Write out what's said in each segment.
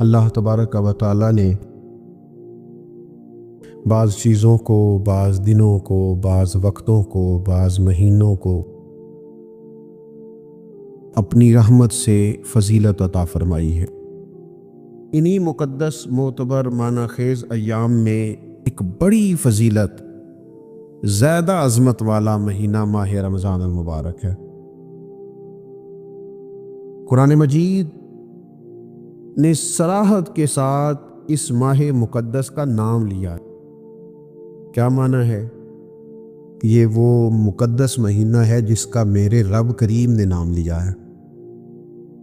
اللہ تبارک و تعالی نے بعض چیزوں کو، بعض دنوں کو، بعض وقتوں کو، بعض مہینوں کو اپنی رحمت سے فضیلت عطا فرمائی ہے۔ انہی مقدس، معتبر، معنی خیز ایام میں ایک بڑی فضیلت، زیادہ عظمت والا مہینہ ماہ رمضان المبارک ہے۔ قرآن مجید نے صراحت کے ساتھ اس ماہ مقدس کا نام لیا ہے۔ کیا معنی ہے؟ یہ وہ مقدس مہینہ ہے جس کا میرے رب کریم نے نام لیا ہے،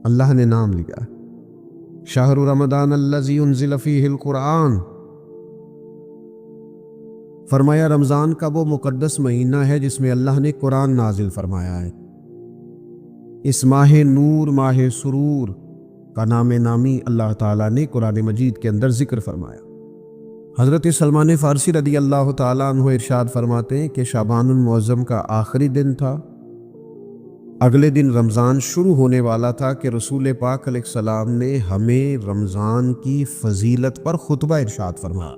اللہ نے نام لیا ہے۔ شہر رمضان الذی انزل فیہ القرآن، فرمایا رمضان کا وہ مقدس مہینہ ہے جس میں اللہ نے قرآن نازل فرمایا ہے۔ اس ماہ نور، ماہ سرور کا نام نامی اللہ تعالیٰ نے قرآن مجید کے اندر ذکر فرمایا۔ حضرت سلمان فارسی رضی اللہ تعالیٰ عنہ ارشاد فرماتے ہیں کہ شعبان المعظم کا آخری دن تھا، اگلے دن رمضان شروع ہونے والا تھا کہ رسول پاک علیہ السلام نے ہمیں رمضان کی فضیلت پر خطبہ ارشاد فرمایا۔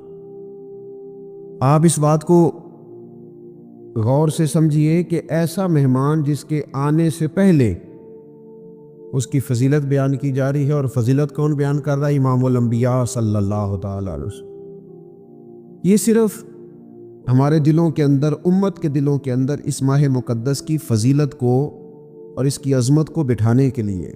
آپ اس بات کو غور سے سمجھیے کہ ایسا مہمان جس کے آنے سے پہلے اس کی فضیلت بیان کی جا رہی ہے، اور فضیلت کون بیان کر رہا ہے؟ امام الانبیاء صلی اللہ تعالی علیہ وسلم۔ یہ صرف ہمارے دلوں کے اندر، امت کے دلوں کے اندر اس ماہ مقدس کی فضیلت کو اور اس کی عظمت کو بٹھانے کے لیے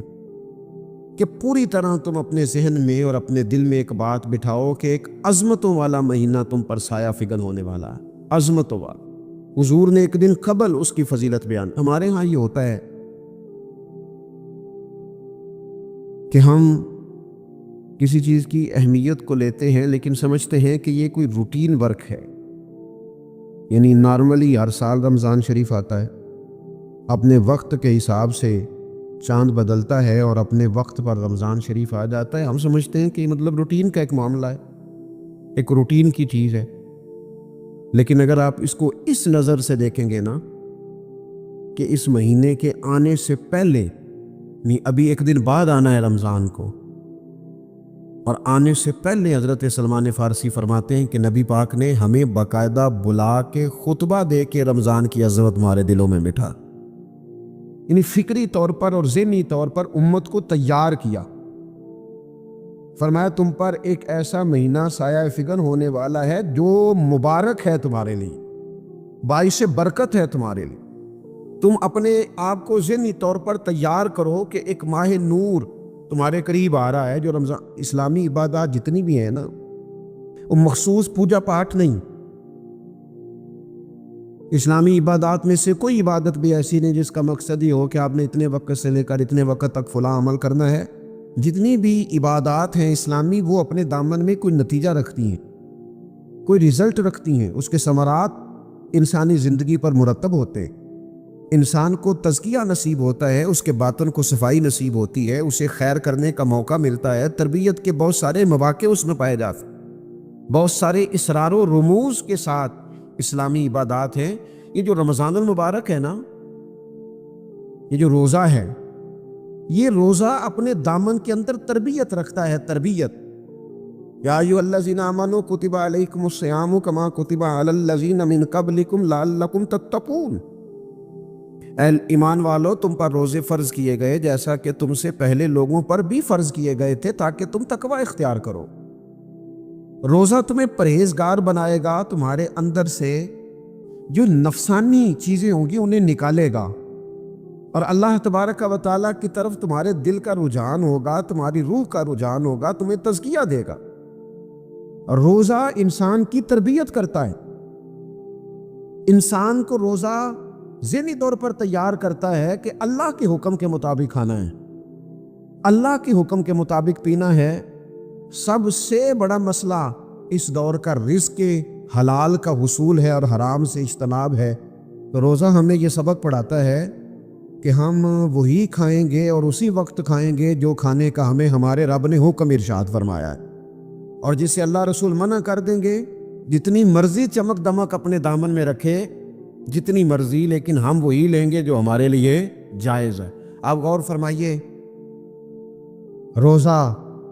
کہ پوری طرح تم اپنے ذہن میں اور اپنے دل میں ایک بات بٹھاؤ کہ ایک عظمتوں والا مہینہ تم پر سایہ فگن ہونے والا ہے، عظمتوں والا۔ حضور نے ایک دن قبل اس کی فضیلت بیان۔ ہمارے ہاں یہ ہوتا ہے کہ ہم کسی چیز کی اہمیت کو لیتے ہیں لیکن سمجھتے ہیں کہ یہ کوئی روٹین ورک ہے، یعنی نارملی ہر سال رمضان شریف آتا ہے، اپنے وقت کے حساب سے چاند بدلتا ہے اور اپنے وقت پر رمضان شریف آ جاتا ہے۔ ہم سمجھتے ہیں کہ مطلب روٹین کا ایک معاملہ ہے، ایک روٹین کی چیز ہے۔ لیکن اگر آپ اس کو اس نظر سے دیکھیں گے نا کہ اس مہینے کے آنے سے پہلے، نہیں ابھی ایک دن بعد آنا ہے رمضان کو، اور آنے سے پہلے حضرت سلمان فارسی فرماتے ہیں کہ نبی پاک نے ہمیں باقاعدہ بلا کے خطبہ دے کے رمضان کی عظمت ہمارے دلوں میں بٹھا، یعنی فکری طور پر اور ذہنی طور پر امت کو تیار کیا۔ فرمایا تم پر ایک ایسا مہینہ سایہ فگن ہونے والا ہے جو مبارک ہے تمہارے لیے، باعث برکت ہے تمہارے لیے۔ تم اپنے آپ کو ذہنی طور پر تیار کرو کہ ایک ماہ نور تمہارے قریب آ رہا ہے۔ جو رمضان، اسلامی عبادات جتنی بھی ہیں نا، وہ مخصوص پوجا پاٹ نہیں۔ اسلامی عبادات میں سے کوئی عبادت بھی ایسی نہیں جس کا مقصد یہ ہو کہ آپ نے اتنے وقت سے لے کر اتنے وقت تک فلاں عمل کرنا ہے۔ جتنی بھی عبادات ہیں اسلامی، وہ اپنے دامن میں کوئی نتیجہ رکھتی ہیں، کوئی رزلٹ رکھتی ہیں، اس کے ثمرات انسانی زندگی پر مرتب ہوتے ہیں۔ انسان کو تزکیہ نصیب ہوتا ہے، اس کے باطن کو صفائی نصیب ہوتی ہے، اسے خیر کرنے کا موقع ملتا ہے، تربیت کے بہت سارے مواقع اس میں پائے جاتے ہیں۔ بہت سارے اسرار و رموز کے ساتھ اسلامی عبادات ہیں۔ یہ جو رمضان المبارک ہے نا، یہ جو روزہ ہے، یہ روزہ اپنے دامن کے اندر تربیت رکھتا ہے، تربیت۔ یا ایھا الذین آمنوا کتب علیکم الصیام کما کتب علی الذین من قبلکم لعلکم تتقون۔ اے ایمان والو، تم پر روزے فرض کیے گئے جیسا کہ تم سے پہلے لوگوں پر بھی فرض کیے گئے تھے تاکہ تم تقوی اختیار کرو۔ روزہ تمہیں پرہیزگار بنائے گا، تمہارے اندر سے جو نفسانی چیزیں ہوں گی انہیں نکالے گا، اور اللہ تبارک و تعالیٰ کی طرف تمہارے دل کا رجحان ہوگا، تمہاری روح کا رجحان ہوگا، تمہیں تزکیہ دے گا۔ روزہ انسان کی تربیت کرتا ہے، انسان کو روزہ ذہنی طور پر تیار کرتا ہے کہ اللہ کے حکم کے مطابق کھانا ہے، اللہ کے حکم کے مطابق پینا ہے۔ سب سے بڑا مسئلہ اس دور کا رزق کے حلال کا حصول ہے اور حرام سے اجتناب ہے۔ تو روزہ ہمیں یہ سبق پڑھاتا ہے کہ ہم وہی کھائیں گے اور اسی وقت کھائیں گے جو کھانے کا ہمیں ہمارے رب نے حکم ارشاد فرمایا ہے، اور جسے اللہ رسول منع کر دیں گے جتنی مرضی چمک دمک اپنے دامن میں رکھے، جتنی مرضی، لیکن ہم وہی لیں گے جو ہمارے لیے جائز ہے۔ آپ غور فرمائیے، روزہ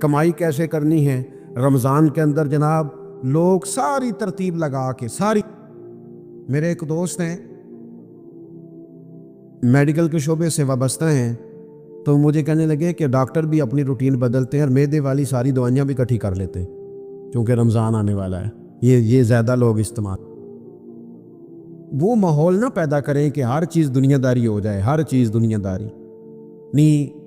کمائی کیسے کرنی ہے۔ رمضان کے اندر جناب لوگ ساری ترتیب لگا کے میرے ایک دوست ہیں میڈیکل کے شعبے سے وابستہ ہیں، تو مجھے کہنے لگے کہ ڈاکٹر بھی اپنی روٹین بدلتے ہیں اور معدے والی ساری دوائیاں بھی اکٹھی کر لیتے ہیں کیونکہ رمضان آنے والا ہے، یہ زیادہ لوگ استعمال وہ ماحول نہ پیدا کریں کہ ہر چیز دنیا داری ہو جائے، ہر چیز دنیا داری نہیں،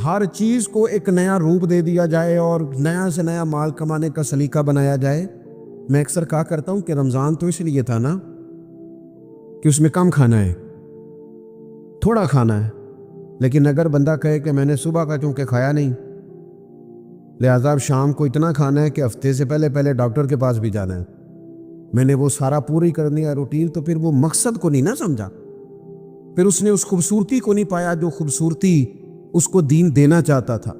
ہر چیز کو ایک نیا روپ دے دیا جائے اور نیا سے نیا مال کمانے کا سلیقہ بنایا جائے۔ میں اکثر کہا کرتا ہوں کہ رمضان تو اس لیے تھا نا کہ اس میں کم کھانا ہے، تھوڑا کھانا ہے، لیکن اگر بندہ کہے کہ میں نے صبح کا چونکہ کھایا نہیں لہذا اب شام کو اتنا کھانا ہے کہ ہفتے سے پہلے ڈاکٹر کے پاس بھی جانا ہے، میں نے وہ سارا پوری کرنی ہے روٹین، تو پھر وہ مقصد کو نہیں نہ سمجھا، پھر اس نے اس خوبصورتی کو نہیں پایا جو خوبصورتی اس کو دین دینا چاہتا تھا۔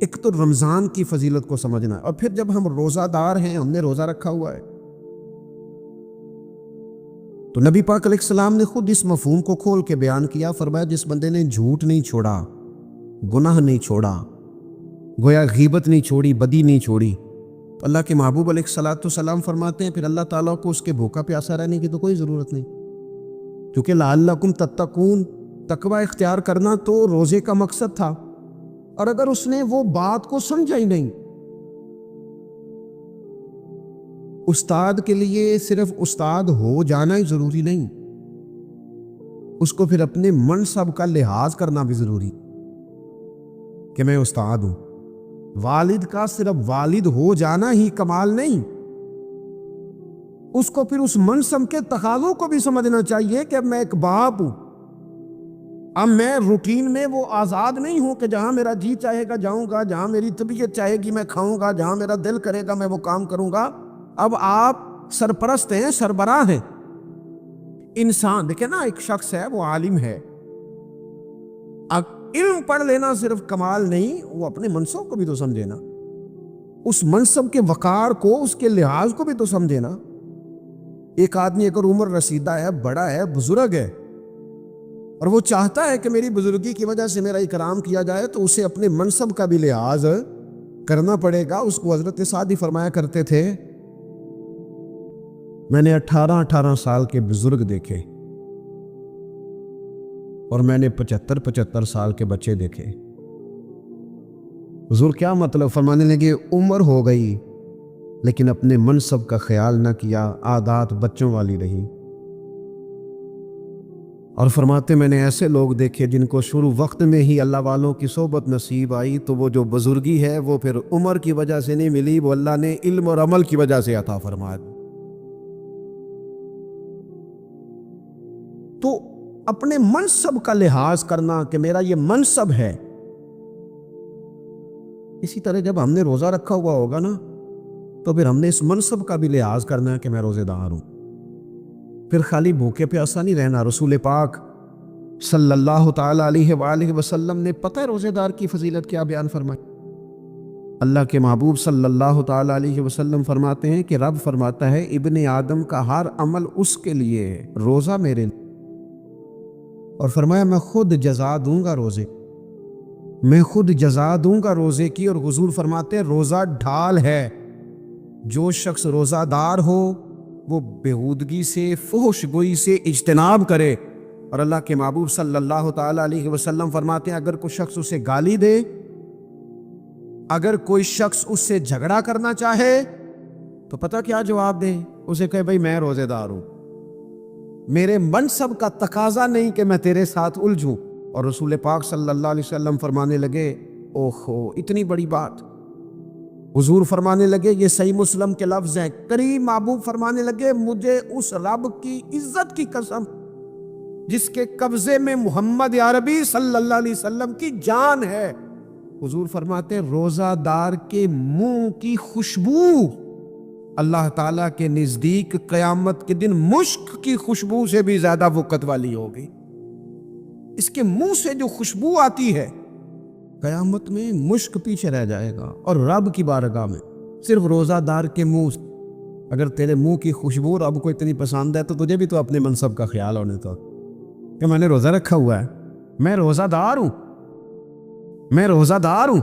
ایک تو رمضان کی فضیلت کو سمجھنا، اور پھر جب ہم روزہ دار ہیں، ہم نے روزہ رکھا ہوا ہے، تو نبی پاک علیہ السلام نے خود اس مفہوم کو کھول کے بیان کیا، فرمایا جس بندے نے جھوٹ نہیں چھوڑا، گناہ نہیں چھوڑا، گویا غیبت نہیں چھوڑی، بدی نہیں چھوڑی، تو اللہ کے محبوب علیہ السلام فرماتے ہیں پھر اللہ تعالیٰ کو اس کے بھوکا پیاسا رہنے کی تو کوئی ضرورت نہیں، کیونکہ لعلکم تتقون، تقوی اختیار کرنا تو روزے کا مقصد تھا، اور اگر اس نے وہ بات کو سمجھا ہی نہیں، استاد کے لیے صرف استاد ہو جانا ہی ضروری نہیں، اس کو پھر اپنے منصب کا لحاظ کرنا بھی ضروری کہ میں استاد ہوں۔ والد کا صرف والد ہو جانا ہی کمال نہیں، اس کو پھر اس منصب کے تقاضوں کو بھی سمجھنا چاہیے کہ اب میں ایک باپ ہوں، اب میں روٹین میں وہ آزاد نہیں ہوں کہ جہاں میرا جی چاہے گا جاؤں گا، جہاں میری طبیعت چاہے گی میں کھاؤں گا، جہاں میرا دل کرے گا میں وہ کام کروں گا۔ اب آپ سرپرست ہیں، سربراہ ہیں، انسان دیکھیں نا، ایک شخص ہے وہ عالم ہے، اب علم پڑھ لینا صرف کمال نہیں، وہ اپنے منصب کو بھی تو سمجھے نا، اس منصب کے وقار کو، اس کے لحاظ کو بھی تو سمجھے نا۔ ایک آدمی اگر عمر رسیدہ ہے، بڑا ہے، بزرگ ہے، اور وہ چاہتا ہے کہ میری بزرگی کی وجہ سے میرا اکرام کیا جائے، تو اسے اپنے منصب کا بھی لحاظ کرنا پڑے گا۔ اس کو حضرت سعدی فرمایا کرتے تھے میں نے 18 سال کے بزرگ دیکھے اور میں نے 75 سال کے بچے دیکھے۔ حضور کیا مطلب؟ فرمانے لگے عمر ہو گئی لیکن اپنے منصب کا خیال نہ کیا، عادات بچوں والی رہی، اور فرماتے میں نے ایسے لوگ دیکھے جن کو شروع وقت میں ہی اللہ والوں کی صحبت نصیب آئی، تو وہ جو بزرگی ہے وہ پھر عمر کی وجہ سے نہیں ملی، وہ اللہ نے علم اور عمل کی وجہ سے عطا فرمایا۔ تو اپنے منصب کا لحاظ کرنا کہ میرا یہ منصب ہے۔ اسی طرح جب ہم نے روزہ رکھا ہوا ہوگا نا، تو پھر ہم نے اس منصب کا بھی لحاظ کرنا ہے کہ میں روزے دار ہوں، پھر خالی بھوکے پیاسا نہیں رہنا۔ رسول پاک صلی اللہ تعالی علیہ وآلہ وسلم نے پتہ ہے روزے دار کی فضیلت کیا بیان فرمائی؟ اللہ کے محبوب صلی اللہ تعالی علیہ وسلم فرماتے ہیں کہ رب فرماتا ہے ابن آدم کا ہر عمل اس کے لیے ہے، روزہ میرے لیے، اور فرمایا میں خود جزا دوں گا روزے، میں خود جزا دوں گا روزے کی۔ اور حضور فرماتے ہیں روزہ ڈھال ہے، جو شخص روزہ دار ہو وہ بےہودگی سے، فحش گوئی سے اجتناب کرے۔ اور اللہ کے محبوب صلی اللہ تعالی علیہ وسلم فرماتے ہیں اگر کوئی شخص اسے گالی دے، اگر کوئی شخص اس سے جھگڑا کرنا چاہے تو پتہ کیا جواب دے؟ اسے کہے بھائی میں روزے دار ہوں، میرے منصب کا تقاضا نہیں کہ میں تیرے ساتھ الجھوں۔ اور رسول پاک صلی اللہ علیہ وسلم فرمانے لگے اوہو اتنی بڑی بات، حضور فرمانے لگے یہ صحیح مسلم کے لفظ ہیں، کریم محبوب فرمانے لگے مجھے اس رب کی عزت کی قسم جس کے قبضے میں محمد عربی صلی اللہ علیہ وسلم کی جان ہے، حضور فرماتے ہیں روزہ دار کے منہ کی خوشبو اللہ تعالیٰ کے نزدیک قیامت کے دن مشک کی خوشبو سے بھی زیادہ وقت والی ہوگی۔ اس کے منہ سے جو خوشبو آتی ہے قیامت میں مشک پیچھے رہ جائے گا، اور رب کی بارگاہ میں صرف روزہ دار کے منہ، اگر تیرے منہ کی خوشبو رب کو اتنی پسند ہے تو تجھے بھی تو اپنے منصب کا خیال ہونے تو کہ میں نے روزہ رکھا ہوا ہے، میں روزہ دار ہوں، میں روزہ دار ہوں،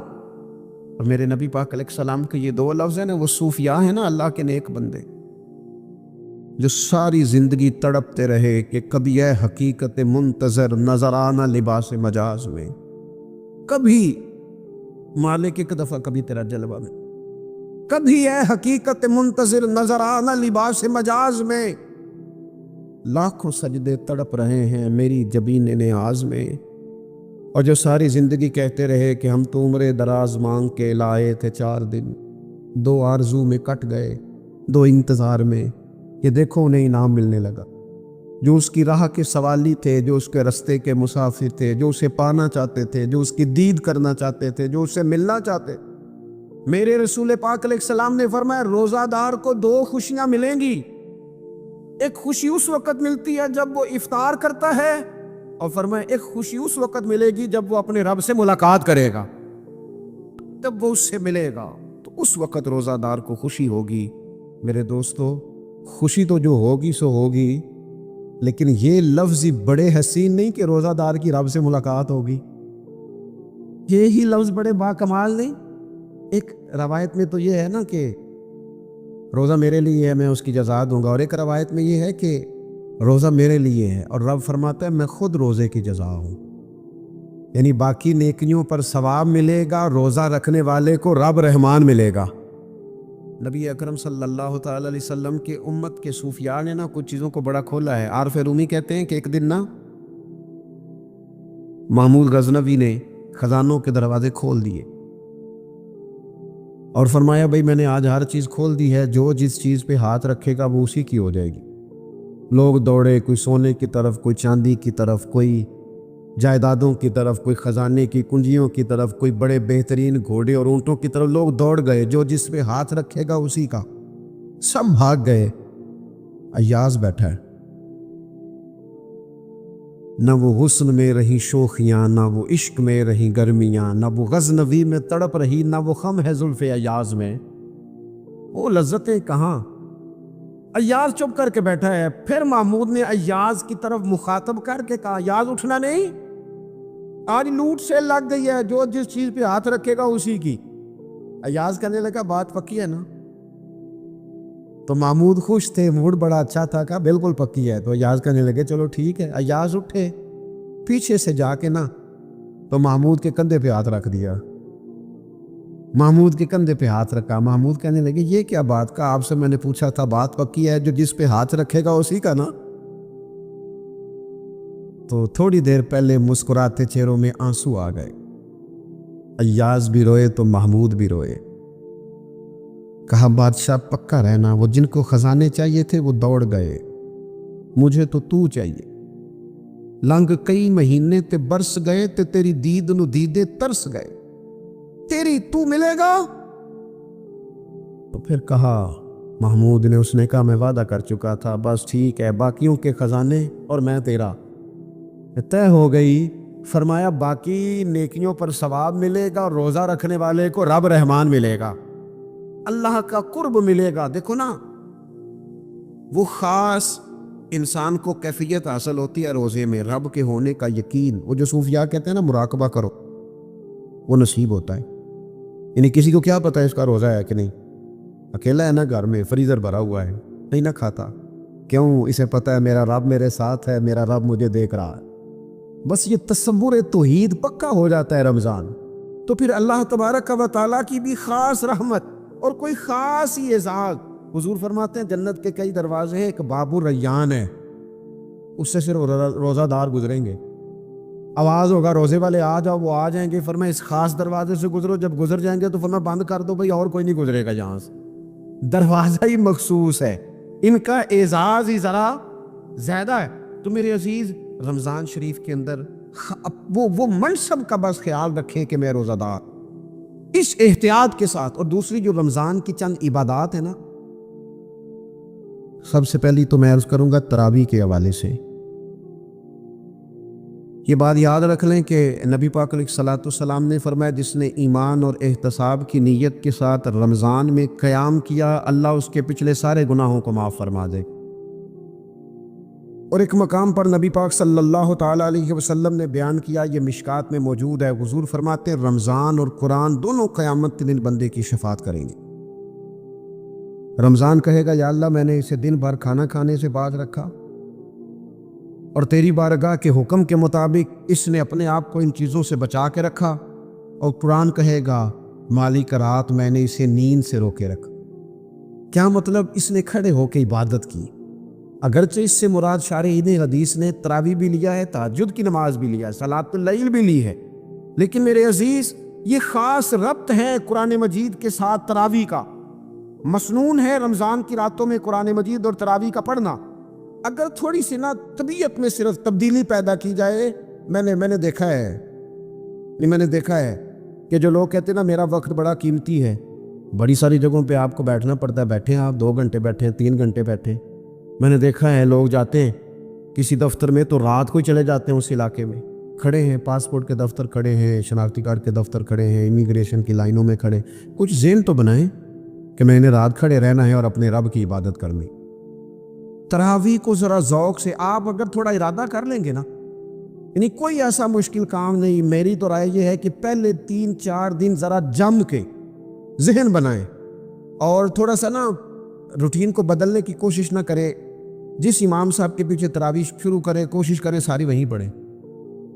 اور میرے نبی پاک علیہ السلام کے یہ دو لفظ ہیں نا، وہ صوفیاء ہیں نا، اللہ کے نیک بندے جو ساری زندگی تڑپتے رہے کہ کبھی اے حقیقت منتظر نظر آنا لباس مجاز میں، کبھی مالک ایک دفعہ کبھی تیرا جلوہ میں، کبھی اے حقیقت منتظر نظر آنا لباس مجاز میں، لاکھوں سجدے تڑپ رہے ہیں میری جبین نیاز میں، اور جو ساری زندگی کہتے رہے کہ ہم تو عمر دراز مانگ کے لائے تھے 4 دن، 2 آرزو میں کٹ گئے، 2 انتظار میں، یہ دیکھو انہیں انعام ملنے لگا۔ جو اس کی راہ کے سوالی تھے، جو اس کے رستے کے مسافر تھے، جو اسے پانا چاہتے تھے، جو اس کی دید کرنا چاہتے تھے، جو اس سے ملنا چاہتے، میرے رسول پاک علیہ السلام نے فرمایا روزہ دار کو 2 خوشیاں ملیں گی۔ ایک خوشی اس وقت ملتی ہے جب وہ افطار کرتا ہے، اور فرمایا ایک خوشی اس وقت ملے گی جب وہ اپنے رب سے ملاقات کرے گا، جب وہ اس سے ملے گا تو اس وقت روزہ دار کو خوشی ہوگی۔ میرے دوستو، خوشی تو جو ہوگی سو ہوگی، لیکن یہ لفظ بڑے حسین نہیں کہ روزہ دار کی رب سے ملاقات ہوگی، یہی لفظ بڑے باکمال نہیں۔ ایک روایت میں تو یہ ہے نا کہ روزہ میرے لیے ہے، میں اس کی جزا دوں گا، اور ایک روایت میں یہ ہے کہ روزہ میرے لیے ہے اور رب فرماتا ہے میں خود روزے کی جزا ہوں، یعنی باقی نیکیوں پر ثواب ملے گا، روزہ رکھنے والے کو رب رحمان ملے گا۔ نبی اکرم صلی اللہ تعالی علیہ وسلم کے امت کے صوفیاء نے نا کچھ چیزوں کو بڑا کھولا ہے۔ عارف رومی کہتے ہیں کہ ایک دن نا محمود غزنوی نے خزانوں کے دروازے کھول دیے اور فرمایا بھائی میں نے آج ہر چیز کھول دی ہے، جو جس چیز پہ ہاتھ رکھے گا وہ اسی کی ہو جائے گی۔ لوگ دوڑے، کوئی سونے کی طرف، کوئی چاندی کی طرف، کوئی جائیدادوں کی طرف، کوئی خزانے کی کنجیوں کی طرف، کوئی بڑے بہترین گھوڑے اور اونٹوں کی طرف، لوگ دوڑ گئے، جو جس پہ ہاتھ رکھے گا اسی کا، سب بھاگ گئے۔ ایاز بیٹھا ہے، نہ وہ حسن میں رہی شوخیاں، نہ وہ عشق میں رہی گرمیاں، نہ وہ غزنوی میں تڑپ رہی، نہ وہ خم ہے زلف ایاز میں، وہ لذتیں کہاں۔ ایاز چپ کر کے بیٹھا ہے۔ پھر محمود نے ایاز کی طرف مخاطب کر کے کہا ایاز اٹھنا نہیں، آج لوٹ سے لگ گئی ہے، جو جس چیز پہ ہاتھ رکھے گا اسی کی۔ ایاز کہنے لگا بات پکی ہے نا؟ تو محمود خوش تھے، موڈ بڑا اچھا تھا، کہا بالکل پکی ہے۔ تو ایاز کہنے لگے چلو ٹھیک ہے۔ ایاز اٹھے، پیچھے سے جا کے نا تو محمود کے کندھے پہ ہاتھ رکھ دیا، محمود کے کندھے پہ ہاتھ رکھا۔ محمود کہنے لگے یہ کیا بات کا، آپ سے میں نے پوچھا تھا بات پکی ہے، جو جس پہ ہاتھ رکھے گا اسی کا نا۔ تو تھوڑی دیر پہلے مسکراتے چہروں میں آنسو آ گئے، ایاز بھی روئے تو محمود بھی روئے۔ کہا بادشاہ پکا رہنا، وہ جن کو خزانے چاہیے تھے وہ دوڑ گئے، مجھے تو چاہیے۔ لنگ کئی مہینے تے برس گئے تے تیری دید نو دیدے ترس گئے، تیری تو ملے گا۔ تو پھر کہا محمود نے، اس نے کہا میں وعدہ کر چکا تھا، بس ٹھیک ہے، باقیوں کے خزانے اور میں تیرا طے ہو گئی۔ فرمایا باقی نیکیوں پر ثواب ملے گا، روزہ رکھنے والے کو رب رحمان ملے گا، اللہ کا قرب ملے گا۔ دیکھو نا، وہ خاص انسان کو کیفیت حاصل ہوتی ہے روزے میں، رب کے ہونے کا یقین۔ وہ جو صوفیاء کہتے ہیں نا مراقبہ کرو، وہ نصیب ہوتا ہے۔ یعنی کسی کو کیا پتا ہے اس کا روزہ ہے کہ نہیں، اکیلا ہے نا گھر میں، فریزر بھرا ہوا ہے، نہیں نہ کھاتا، کیوں؟ اسے پتا ہے میرا رب میرے ساتھ ہے، میرا رب مجھے دیکھ رہا ہے۔ بس یہ تصور توحید پکا ہو جاتا ہے رمضان، تو پھر اللہ تبارک و تعالیٰ کی بھی خاص رحمت اور کوئی خاص ہی اعزاز۔ حضور فرماتے ہیں جنت کے کئی دروازے ہیں، ایک باب الریان ہے، اس سے صرف روزہ دار گزریں گے۔ آواز ہوگا روزے والے آ جاؤ، وہ آ جائیں گے، فرمایا اس خاص دروازے سے گزرو، جب گزر جائیں گے تو فرمایا بند کر دو بھائی، اور کوئی نہیں گزرے گا یہاں سے، دروازہ ہی مخصوص ہے، ان کا اعزاز ہی ذرا زیادہ ہے۔ تو میرے عزیز، رمضان شریف کے اندر وہ منصب کا بس خیال رکھیں کہ میں روزہ دار، اس احتیاط کے ساتھ۔ اور دوسری جو رمضان کی چند عبادات ہیں نا، سب سے پہلی تو میں عرض کروں گا تراویح کے حوالے سے، یہ بات یاد رکھ لیں کہ نبی پاک علیہ الصلوۃ والسلام نے فرمایا جس نے ایمان اور احتساب کی نیت کے ساتھ رمضان میں قیام کیا، اللہ اس کے پچھلے سارے گناہوں کو معاف فرما دے۔ اور ایک مقام پر نبی پاک صلی اللہ تعالیٰ علیہ وسلم نے بیان کیا، یہ مشکات میں موجود ہے، حضور فرماتے ہیں رمضان اور قرآن دونوں قیامت کے دن بندے کی شفاعت کریں گے۔ رمضان کہے گا یا اللہ میں نے اسے دن بھر کھانا کھانے سے باز رکھا اور تیری بارگاہ کے حکم کے مطابق اس نے اپنے آپ کو ان چیزوں سے بچا کے رکھا، اور قرآن کہے گا مالک رات میں نے اسے نیند سے روکے رکھا۔ کیا مطلب؟ اس نے کھڑے ہو کے عبادت کی، اگرچہ اس سے مراد شارحین حدیث نے تراویح بھی لیا ہے، تہجد کی نماز بھی لیا ہے، صلاۃ اللیل بھی لی ہے، لیکن میرے عزیز یہ خاص ربط ہے قرآن مجید کے ساتھ تراویح کا۔ مسنون ہے رمضان کی راتوں میں قرآن مجید اور تراویح کا پڑھنا۔ اگر تھوڑی سی نا طبیعت میں صرف تبدیلی پیدا کی جائے، میں نے دیکھا ہے کہ جو لوگ کہتے ہیں نا میرا وقت بڑا قیمتی ہے، بڑی ساری جگہوں پہ آپ کو بیٹھنا پڑتا ہے، بیٹھیں آپ 2 گھنٹے بیٹھیں، 3 گھنٹے بیٹھیں۔ میں نے دیکھا ہے لوگ جاتے ہیں کسی دفتر میں تو رات کو ہی چلے جاتے ہیں، اس علاقے میں کھڑے ہیں، پاسپورٹ کے دفتر کھڑے ہیں، شناختی کارڈ کے دفتر کھڑے ہیں، امیگریشن کی لائنوں میں کھڑے۔ کچھ ذہن تو بنائیں کہ میں نے رات کھڑے رہنا ہے اور اپنے رب کی عبادت کرنی۔ تراویح کو ذرا ذوق سے آپ اگر تھوڑا ارادہ کر لیں گے نا، یعنی کوئی ایسا مشکل کام نہیں، میری تو رائے یہ ہے کہ پہلے 3-4 دن ذرا جم کے ذہن بنائیں اور تھوڑا سا نا روٹین کو بدلنے کی کوشش نہ کرے۔ جس امام صاحب کے پیچھے تراویح شروع کرے کوشش کریں ساری وہیں پڑھیں۔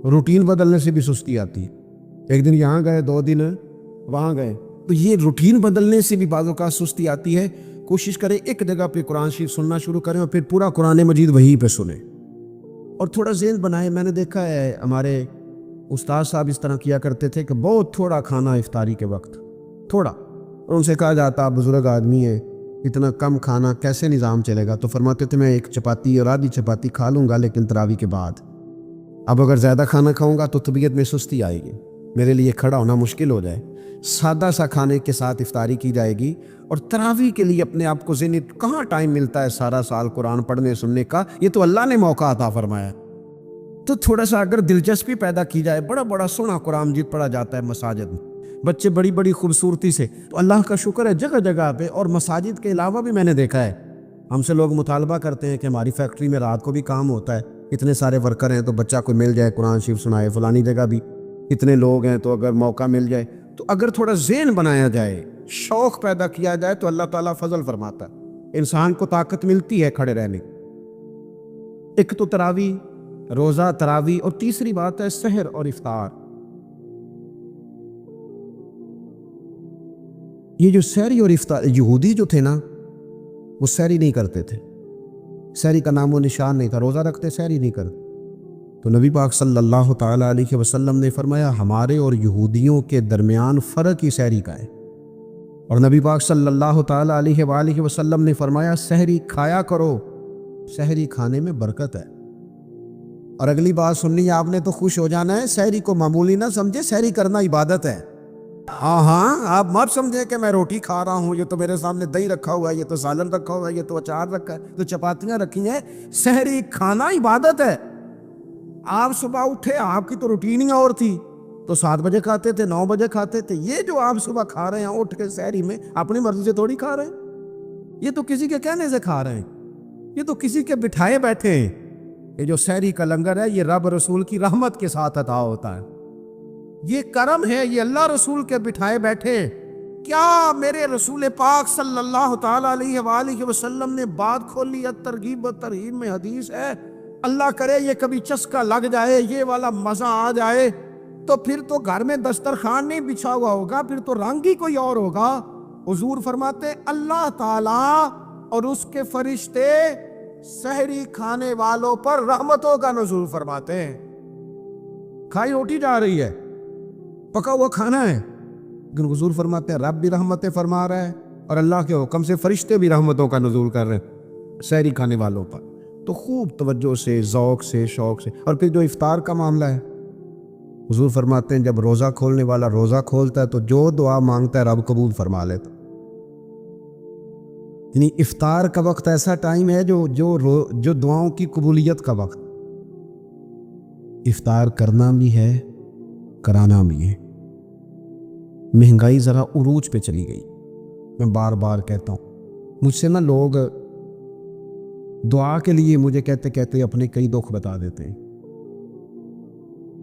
روٹین بدلنے سے بھی سستی آتی ہے، ایک دن یہاں گئے 2 دن وہاں گئے، تو یہ روٹین بدلنے سے بھی بعض اوقات سستی آتی ہے۔ کوشش کریں ایک جگہ پہ قرآن شریف سننا شروع کریں اور پھر پورا قرآن مجید وہیں پہ سنیں اور تھوڑا ذہن بنائیں۔ میں نے دیکھا ہے ہمارے استاد صاحب اس طرح کیا کرتے تھے کہ بہت تھوڑا کھانا افطاری کے وقت، تھوڑا، اور ان سے کہا جاتا آپ بزرگ آدمی ہیں، اتنا کم کھانا کیسے نظام چلے گا؟ تو فرماتے تھے میں 1 چپاتی اور آدھی چپاتی کھا لوں گا لیکن تراویح کے بعد۔ اب اگر زیادہ کھانا کھاؤں گا تو طبیعت میں سستی آئے گی، میرے لیے کھڑا ہونا مشکل ہو جائے۔ سادہ سا کھانے کے ساتھ افطاری کی جائے گی، اور تراویح کے لیے اپنے آپ کو ذہنی کہاں ٹائم ملتا ہے سارا سال قرآن پڑھنے سننے کا؟ یہ تو اللہ نے موقع عطا فرمایا، تو تھوڑا سا اگر دلچسپی پیدا کی جائے۔ بڑا بڑا سونا قرآن مجید پڑھا جاتا ہے مساجد میں، بچے بڑی بڑی خوبصورتی سے، تو اللہ کا شکر ہے جگہ جگہ پہ۔ اور مساجد کے علاوہ بھی میں نے دیکھا ہے ہم سے لوگ مطالبہ کرتے ہیں کہ ہماری فیکٹری میں رات کو بھی کام ہوتا ہے، اتنے سارے ورکر ہیں تو بچہ کوئی مل جائے قرآن شریف سنائے، فلانی جگہ بھی اتنے لوگ ہیں تو اگر موقع مل جائے، تو اگر تھوڑا ذہن بنایا جائے، شوق پیدا کیا جائے تو اللہ تعالیٰ فضل فرماتا ہے، انسان کو طاقت ملتی ہے کھڑے رہنے کی۔ ایک تو تراویح، روزہ، تراویح، اور تیسری بات ہے سحر اور افطار۔ یہ جو سحری اور افطار، یہودی جو تھے نا وہ سحری نہیں کرتے تھے، سحری کا نام و نشان نہیں تھا، روزہ رکھتے سحری نہیں کرتے۔ تو نبی پاک صلی اللہ تعالیٰ علیہ وسلم نے فرمایا ہمارے اور یہودیوں کے درمیان فرق ہی سحری کا ہے، اور نبی پاک صلی اللہ تعالیٰ علیہ وآلہ وسلم نے فرمایا سحری کھایا کرو، سحری کھانے میں برکت ہے۔ اور اگلی بات سننی آپ نے تو خوش ہو جانا ہے، سحری کو معمولی نہ سمجھے، سحری کرنا عبادت ہے۔ ہاں آپ مت سمجھیں کہ میں روٹی کھا رہا ہوں، یہ تو میرے سامنے دہی رکھا ہوا ہے، یہ تو سالن رکھا ہوا ہے، یہ تو اچار رکھا ہے، تو چپاتیاں رکھی ہیں۔ سحری کھانا عبادت ہے۔ آپ صبح اٹھے، آپ کی تو روٹین ہی اور تھی، تو 7 بجے کھاتے تھے، 9 بجے کھاتے تھے۔ یہ جو آپ صبح کھا رہے ہیں اٹھ کے سحری میں، اپنی مرضی سے تھوڑی کھا رہے ہیں، یہ تو کسی کے کہنے سے کھا رہے ہیں، یہ تو کسی کے بٹھائے بیٹھے ہیں۔ یہ جو سحری کا لنگر ہے یہ رب رسول کی رحمت کے ساتھ عطا ہوتا ہے، یہ کرم ہے، یہ اللہ رسول کے بٹھائے بیٹھے۔ کیا میرے رسول پاک صلی اللہ تعالیٰ علیہ وآلہ وسلم نے بات کھولی ہے، ترغیب و ترہیب میں حدیث ہے، اللہ کرے یہ کبھی چسکا لگ جائے، یہ والا مزہ آ جائے، تو پھر تو گھر میں دسترخوان نہیں بچھا ہوا ہوگا، پھر تو رنگ ہی کوئی اور ہوگا۔ حضور فرماتے اللہ تعالیٰ اور اس کے فرشتے سحری کھانے والوں پر رحمتوں کا نزول فرماتے ہیں۔ کھائی روٹی جا رہی ہے، پکا ہوا کھانا ہے، لیکن حضور فرماتے ہیں رب بھی رحمتیں فرما رہا ہے اور اللہ کے حکم سے فرشتے بھی رحمتوں کا نزول کر رہے ہیں سحری کھانے والوں پر۔ تو خوب توجہ سے، ذوق سے، شوق سے۔ اور پھر جو افطار کا معاملہ ہے، حضور فرماتے ہیں جب روزہ کھولنے والا روزہ کھولتا ہے تو جو دعا مانگتا ہے رب قبول فرما لیتا۔ یعنی افطار کا وقت ایسا ٹائم ہے جو دعاؤں کی قبولیت کا وقت۔ افطار کرنا بھی ہے، کرانا بھی ہے۔ مہنگائی ذرا عروج پہ چلی گئی، میں بار بار کہتا ہوں، مجھ سے نا لوگ دعا کے لیے مجھے کہتے کہتے اپنے کئی دکھ بتا دیتے ہیں۔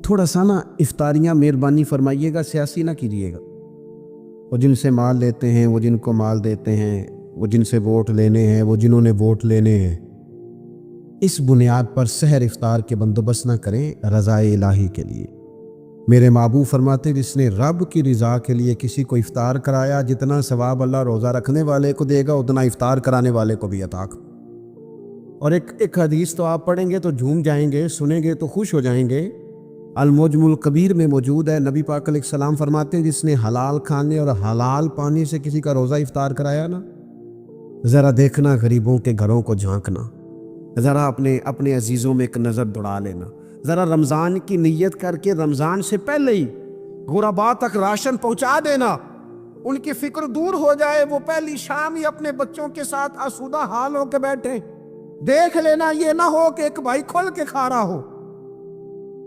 تھوڑا سا نا افطاریاں مہربانی فرمائیے گا سیاسی نہ کیجیے گا۔ وہ جن سے مال لیتے ہیں، وہ جن کو مال دیتے ہیں، وہ جن سے ووٹ لینے ہیں، وہ جنہوں نے ووٹ لینے ہیں، اس بنیاد پر سحر افطار کے بندوبست نہ کریں رضا الہی کے لیے۔ میرے محبوب فرماتے جس نے رب کی رضا کے لیے کسی کو افطار کرایا، جتنا ثواب اللہ روزہ رکھنے والے کو دے گا اتنا افطار کرانے والے کو بھی عطا کرے۔ اور ایک حدیث تو آپ پڑھیں گے تو جھوم جائیں گے، سنیں گے تو خوش ہو جائیں گے، المعجم الکبیر میں موجود ہے۔ نبی پاک علیہ السلام فرماتے ہیں جس نے حلال کھانے اور حلال پانی سے کسی کا روزہ افطار کرایا نا، ذرا دیکھنا غریبوں کے گھروں کو جھانکنا، ذرا اپنے عزیزوں میں ایک نظر دوڑا لینا، ذرا رمضان کی نیت کر کے رمضان سے پہلے ہی غرباء تک راشن پہنچا دینا، ان کی فکر دور ہو جائے، وہ پہلی شام ہی اپنے بچوں کے ساتھ آسودہ حال ہو کے بیٹھیں۔ دیکھ لینا یہ نہ ہو کہ ایک بھائی کھول کے کھا رہا ہو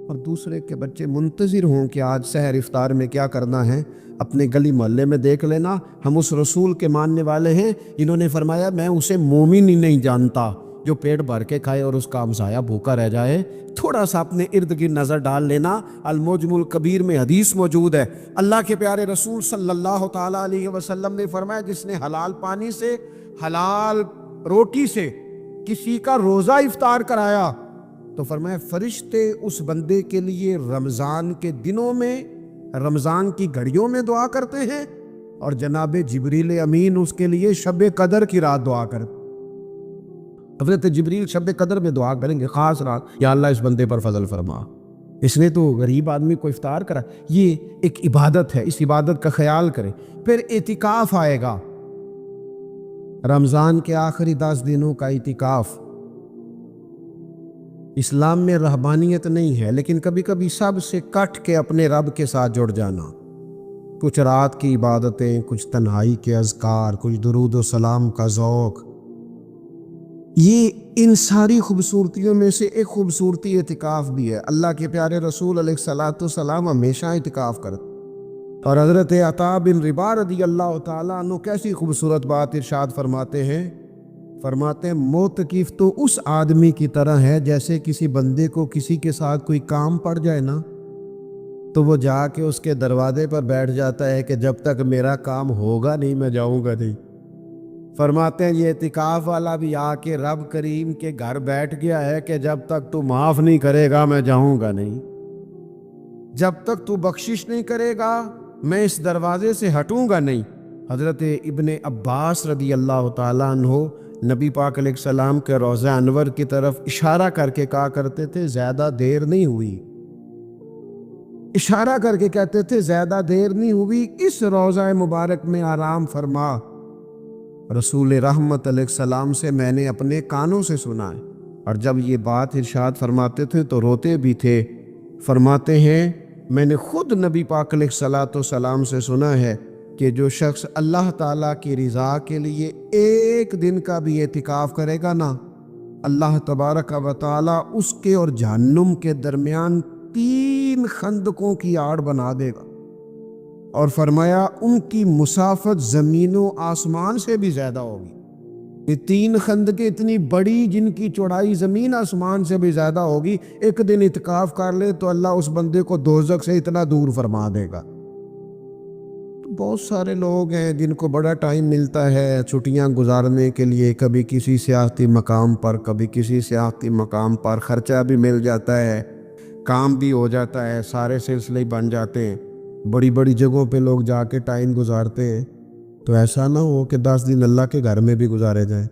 اور دوسرے کے بچے منتظر ہوں کہ آج سحر افطار میں کیا کرنا ہے۔ اپنے گلی محلے میں دیکھ لینا، ہم اس رسول کے ماننے والے ہیں جنہوں نے فرمایا میں اسے مومن ہی نہیں جانتا جو پیٹ بھر کے کھائے اور اس کا ہمسایہ بھوکا رہ جائے۔ تھوڑا سا اپنے ارد گرد نظر ڈال لینا۔ المعجم الکبیر میں حدیث موجود ہے، اللہ کے پیارے رسول صلی اللہ تعالیٰ علیہ وسلم نے فرمایا جس نے حلال پانی سے، حلال روٹی سے کسی کا روزہ افطار کرایا تو فرمایا فرشتے اس بندے کے لیے رمضان کے دنوں میں، رمضان کی گھڑیوں میں دعا کرتے ہیں، اور جناب جبریل امین اس کے لیے شب قدر کی رات دعا کرتے۔ حضرت جبریل شب قدر میں دعا کریں گے خاص رات، یا اللہ اس بندے پر فضل فرما، اس نے تو غریب آدمی کو افطار کرا۔ یہ ایک عبادت ہے، اس عبادت کا خیال کریں۔ پھر اعتکاف آئے گا، رمضان کے آخری 10 دنوں کا اعتکاف۔ اسلام میں رہبانیت نہیں ہے، لیکن کبھی کبھی سب سے کٹ کے اپنے رب کے ساتھ جڑ جانا، کچھ رات کی عبادتیں، کچھ تنہائی کے اذکار، کچھ درود و سلام کا ذوق، یہ ان ساری خوبصورتیوں میں سے ایک خوبصورتی اعتکاف بھی ہے۔ اللہ کے پیارے رسول علیہ الصلوۃ والسلام ہمیشہ اعتکاف کرتے، اور حضرت عطا بن رباح رضی اللہ تعالیٰ عنہ کیسی خوبصورت بات ارشاد فرماتے ہیں، فرماتے ہیں معتکف تو اس آدمی کی طرح ہے جیسے کسی بندے کو کسی کے ساتھ کوئی کام پڑ جائے نا تو وہ جا کے اس کے دروازے پر بیٹھ جاتا ہے کہ جب تک میرا کام ہوگا نہیں میں جاؤں گا نہیں۔ فرماتے ہیں یہ اعتکاف والا بھی آ کے رب کریم کے گھر بیٹھ گیا ہے کہ جب تک تو معاف نہیں کرے گا میں جاؤں گا نہیں، جب تک تو بخشش نہیں کرے گا میں اس دروازے سے ہٹوں گا نہیں۔ حضرت ابن عباس رضی اللہ تعالیٰ عنہ نبی پاک علیہ السلام کے روضہ انور کی طرف اشارہ کر کے کہا کرتے تھے زیادہ دیر نہیں ہوئی، اشارہ کر کے کہتے تھے زیادہ دیر نہیں ہوئی، اس روضہ مبارک میں آرام فرما۔ رسول رحمت علیہ السلام سے میں نے اپنے کانوں سے سنا ہے، اور جب یہ بات ارشاد فرماتے تھے تو روتے بھی تھے۔ فرماتے ہیں میں نے خود نبی پاک علیہ الصلوۃ والسلام سے سنا ہے کہ جو شخص اللہ تعالیٰ کی رضا کے لیے ایک دن کا بھی اعتکاف کرے گا نا، اللہ تبارک و تعالیٰ اس کے اور جہنم کے درمیان 3 خندقوں کی آڑ بنا دے گا، اور فرمایا ان کی مسافت زمین و آسمان سے بھی زیادہ ہوگی۔ یہ 3 خندقیں اتنی بڑی جن کی چوڑائی زمین آسمان سے بھی زیادہ ہوگی، ایک دن اعتکاف کر لے تو اللہ اس بندے کو دوزخ سے اتنا دور فرما دے گا۔ بہت سارے لوگ ہیں جن کو بڑا ٹائم ملتا ہے چھٹیاں گزارنے کے لیے، کبھی کسی سیاحتی مقام پر، کبھی کسی سیاحتی مقام پر، خرچہ بھی مل جاتا ہے، کام بھی ہو جاتا ہے، سارے سلسلے بن جاتے ہیں، بڑی بڑی جگہوں پہ لوگ جا کے ٹائم گزارتے ہیں۔ تو ایسا نہ ہو کہ 10 دن اللہ کے گھر میں بھی گزارے جائیں۔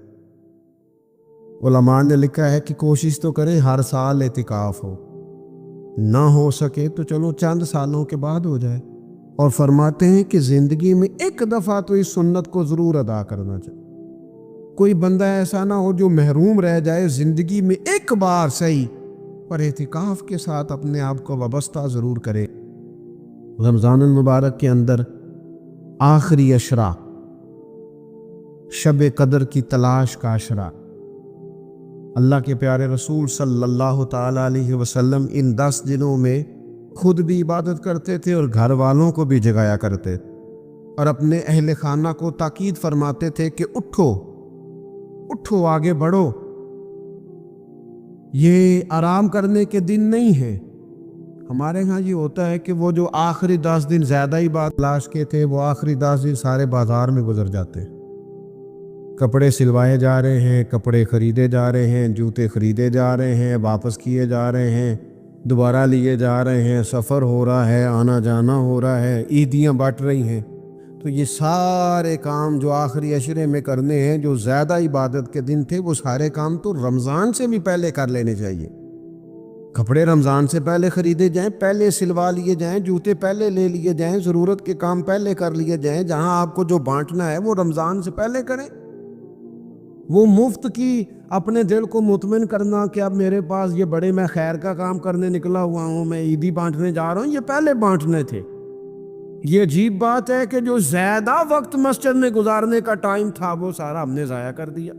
علماء نے لکھا ہے کہ کوشش تو کریں ہر سال اعتکاف ہو، نہ ہو سکے تو چلو چند سالوں کے بعد ہو جائے، اور فرماتے ہیں کہ زندگی میں ایک دفعہ تو اس سنت کو ضرور ادا کرنا چاہیے۔ کوئی بندہ ایسا نہ ہو جو محروم رہ جائے، زندگی میں ایک بار صحیح پر اعتکاف کے ساتھ اپنے آپ کو وابستہ ضرور کرے۔ رمضان المبارک کے اندر آخری عشرہ، شب قدر کی تلاش کا عشرہ، اللہ کے پیارے رسول صلی اللہ تعالیٰ علیہ وسلم ان 10 دنوں میں خود بھی عبادت کرتے تھے اور گھر والوں کو بھی جگایا کرتے، اور اپنے اہل خانہ کو تاکید فرماتے تھے کہ اٹھو اٹھو، آگے بڑھو، یہ آرام کرنے کے دن نہیں ہے۔ ہمارے ہاں یہ ہوتا ہے کہ وہ جو آخری 10 دن زیادہ ہی بات تلاش کے تھے، وہ آخری 10 دن سارے بازار میں گزر جاتے ہیں۔ کپڑے سلوائے جا رہے ہیں، کپڑے خریدے جا رہے ہیں، جوتے خریدے جا رہے ہیں، واپس کیے جا رہے ہیں، دوبارہ لیے جا رہے ہیں، سفر ہو رہا ہے، آنا جانا ہو رہا ہے، عیدیاں بٹ رہی ہیں۔ تو یہ سارے کام جو آخری عشرے میں کرنے ہیں، جو زیادہ عبادت کے دن تھے، وہ سارے کام تو رمضان سے بھی پہلے کر لینے چاہیے۔ کپڑے رمضان سے پہلے خریدے جائیں، پہلے سلوا لیے جائیں، جوتے پہلے لے لیے جائیں، ضرورت کے کام پہلے کر لیے جائیں۔ جہاں آپ کو جو بانٹنا ہے وہ رمضان سے پہلے کریں۔ وہ مفت کی اپنے دل کو مطمئن کرنا کہ اب میرے پاس یہ بڑے میں خیر کا کام کرنے نکلا ہوا ہوں، میں عیدی بانٹنے جا رہا ہوں، یہ پہلے بانٹنے تھے۔ یہ عجیب بات ہے کہ جو زیادہ وقت مسجد میں گزارنے کا ٹائم تھا وہ سارا ہم نے ضائع کر دیا۔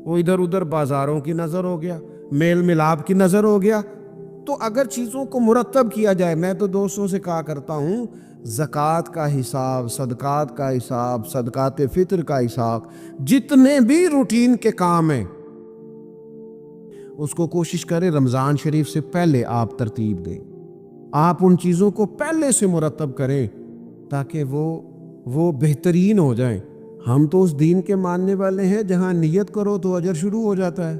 وہ ادھر ادھر بازاروں کی نظر ہو گیا، میل ملاپ کی نظر ہو گیا۔ تو اگر چیزوں کو مرتب کیا جائے، میں تو دوستوں سے کہا کرتا ہوں، زکوٰۃ کا حساب، صدقات کا حساب، صدقات فطر کا حساب، جتنے بھی روٹین کے کام ہیں اس کو کوشش کریں رمضان شریف سے پہلے آپ ترتیب دیں۔ آپ ان چیزوں کو پہلے سے مرتب کریں تاکہ وہ بہترین ہو جائیں۔ ہم تو اس دین کے ماننے والے ہیں جہاں نیت کرو تو اجر شروع ہو جاتا ہے۔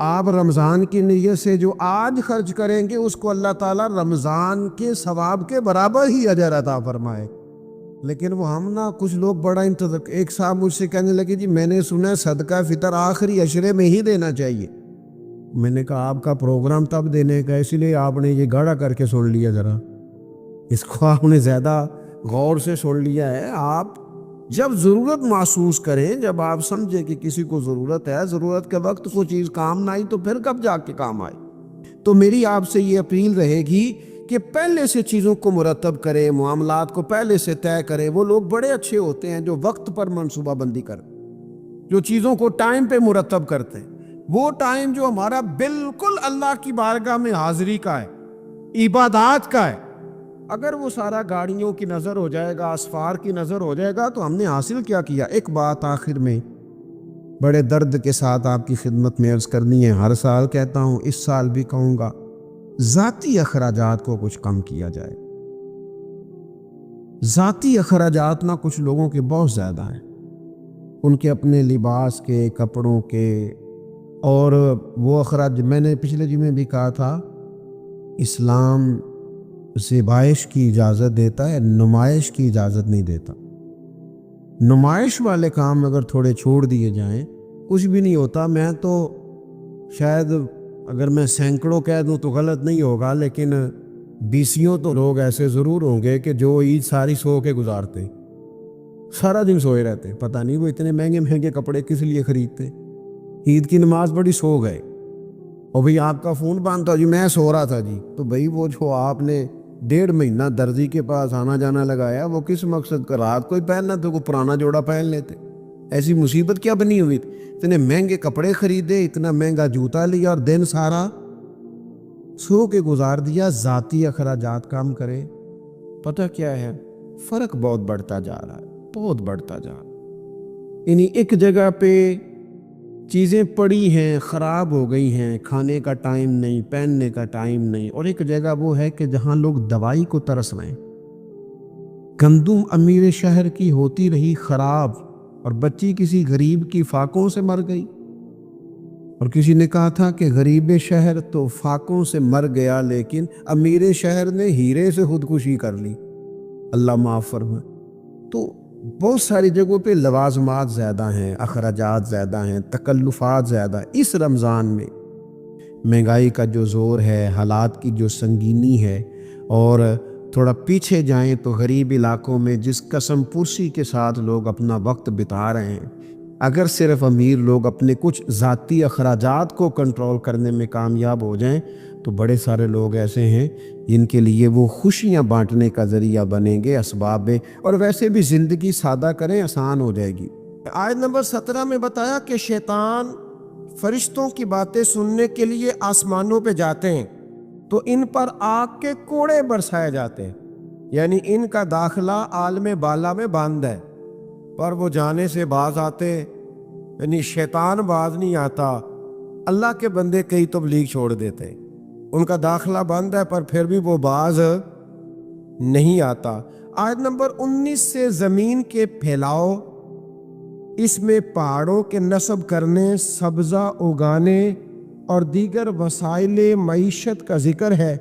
آپ رمضان کی نیت سے جو آج خرچ کریں گے اس کو اللہ تعالیٰ رمضان کے ثواب کے برابر ہی اجر عطا فرمائے۔ لیکن وہ ہم نا کچھ لوگ بڑا انتظار، ایک صاحب مجھ سے کہنے لگے جی میں نے سنا ہے صدقہ فطر آخری عشرے میں ہی دینا چاہیے۔ میں نے کہا آپ کا پروگرام تب دینے کا، اسی لیے آپ نے یہ گاڑا کر کے سن لیا، ذرا اس کو آپ نے زیادہ غور سے سن لیا ہے۔ آپ جب ضرورت محسوس کریں، جب آپ سمجھیں کہ کسی کو ضرورت ہے، ضرورت کے وقت کوئی چیز کام نہ آئی تو پھر کب جا کے کام آئے۔ تو میری آپ سے یہ اپیل رہے گی کہ پہلے سے چیزوں کو مرتب کریں، معاملات کو پہلے سے طے کریں۔ وہ لوگ بڑے اچھے ہوتے ہیں جو وقت پر منصوبہ بندی کریں، جو چیزوں کو ٹائم پہ مرتب کرتے ہیں۔ وہ ٹائم جو ہمارا بالکل اللہ کی بارگاہ میں حاضری کا ہے، عبادات کا ہے، اگر وہ سارا گاڑیوں کی نظر ہو جائے گا، اسفار کی نظر ہو جائے گا تو ہم نے حاصل کیا کیا۔ ایک بات آخر میں بڑے درد کے ساتھ آپ کی خدمت میں عرض کرنی ہے، ہر سال کہتا ہوں، اس سال بھی کہوں گا، ذاتی اخراجات کو کچھ کم کیا جائے۔ ذاتی اخراجات نہ کچھ لوگوں کے بہت زیادہ ہیں، ان کے اپنے لباس کے، کپڑوں کے، اور وہ اخراج میں نے پچھلے جمعے بھی کہا تھا، اسلام زیبائش کی اجازت دیتا ہے، نمائش کی اجازت نہیں دیتا۔ نمائش والے کام اگر تھوڑے چھوڑ دیے جائیں کچھ بھی نہیں ہوتا۔ میں تو شاید اگر میں سینکڑوں کہہ دوں تو غلط نہیں ہوگا، لیکن بیسیوں تو لوگ ایسے ضرور ہوں گے کہ جو عید ساری سو کے گزارتے، سارا دن سوئے رہتے، پتہ نہیں وہ اتنے مہنگے مہنگے کپڑے کس لیے خریدتے۔ عید کی نماز پڑھی، سو گئے، اور بھئی آپ کا فون بند تھا جی میں سو رہا تھا جی، تو بھئی وہ جو آپ نے 1.5 مہینہ درزی کے پاس آنا جانا لگایا، وہ کس مقصد کا؟ رات کو ہی پہننا تو کوئی پرانا جوڑا پہن لیتے۔ ایسی مصیبت کیا بنی ہوئی تھی؟ اتنے مہنگے کپڑے خریدے، اتنا مہنگا جوتا لیا، اور دن سارا سو کے گزار دیا۔ ذاتی اخراجات کام کرے، پتہ کیا ہے، فرق بہت بڑھتا جا رہا ہے، بہت بڑھتا جا رہا ہے۔ یعنی ایک جگہ پہ چیزیں پڑی ہیں، خراب ہو گئی ہیں، کھانے کا ٹائم نہیں، پہننے کا ٹائم نہیں، اور ایک جگہ وہ ہے کہ جہاں لوگ دوائی کو ترس رہے ہیں۔ گندم امیر شہر کی ہوتی رہی خراب، اور بچی کسی غریب کی فاقوں سے مر گئی، اور کسی نے کہا تھا کہ غریب شہر تو فاقوں سے مر گیا لیکن امیر شہر نے ہیرے سے خودکشی کر لی، اللہ معاف فرمائے۔ تو بہت ساری جگہوں پہ لوازمات زیادہ ہیں، اخراجات زیادہ ہیں، تکلفات زیادہ ہیں۔ اس رمضان میں مہنگائی کا جو زور ہے، حالات کی جو سنگینی ہے، اور تھوڑا پیچھے جائیں تو غریب علاقوں میں جس قسم پرسی کے ساتھ لوگ اپنا وقت بتا رہے ہیں، اگر صرف امیر لوگ اپنے کچھ ذاتی اخراجات کو کنٹرول کرنے میں کامیاب ہو جائیں تو بڑے سارے لوگ ایسے ہیں جن کے لیے وہ خوشیاں بانٹنے کا ذریعہ بنیں گے، اسباب میں، اور ویسے بھی زندگی سادہ کریں، آسان ہو جائے گی۔ آیت نمبر 17 میں بتایا کہ شیطان فرشتوں کی باتیں سننے کے لیے آسمانوں پہ جاتے ہیں تو ان پر آگ کے کوڑے برسائے جاتے ہیں، یعنی ان کا داخلہ عالم بالا میں بند ہے، پر وہ جانے سے باز آتے، یعنی شیطان باز نہیں آتا، اللہ کے بندے کئی تبلیغ چھوڑ دیتے ہیں، ان کا داخلہ بند ہے پر پھر بھی وہ باز نہیں آتا۔ آیت نمبر 19 سے زمین کے پھیلاؤ، اس میں پہاڑوں کے نصب کرنے، سبزہ اگانے اور دیگر وسائل معیشت کا ذکر ہے۔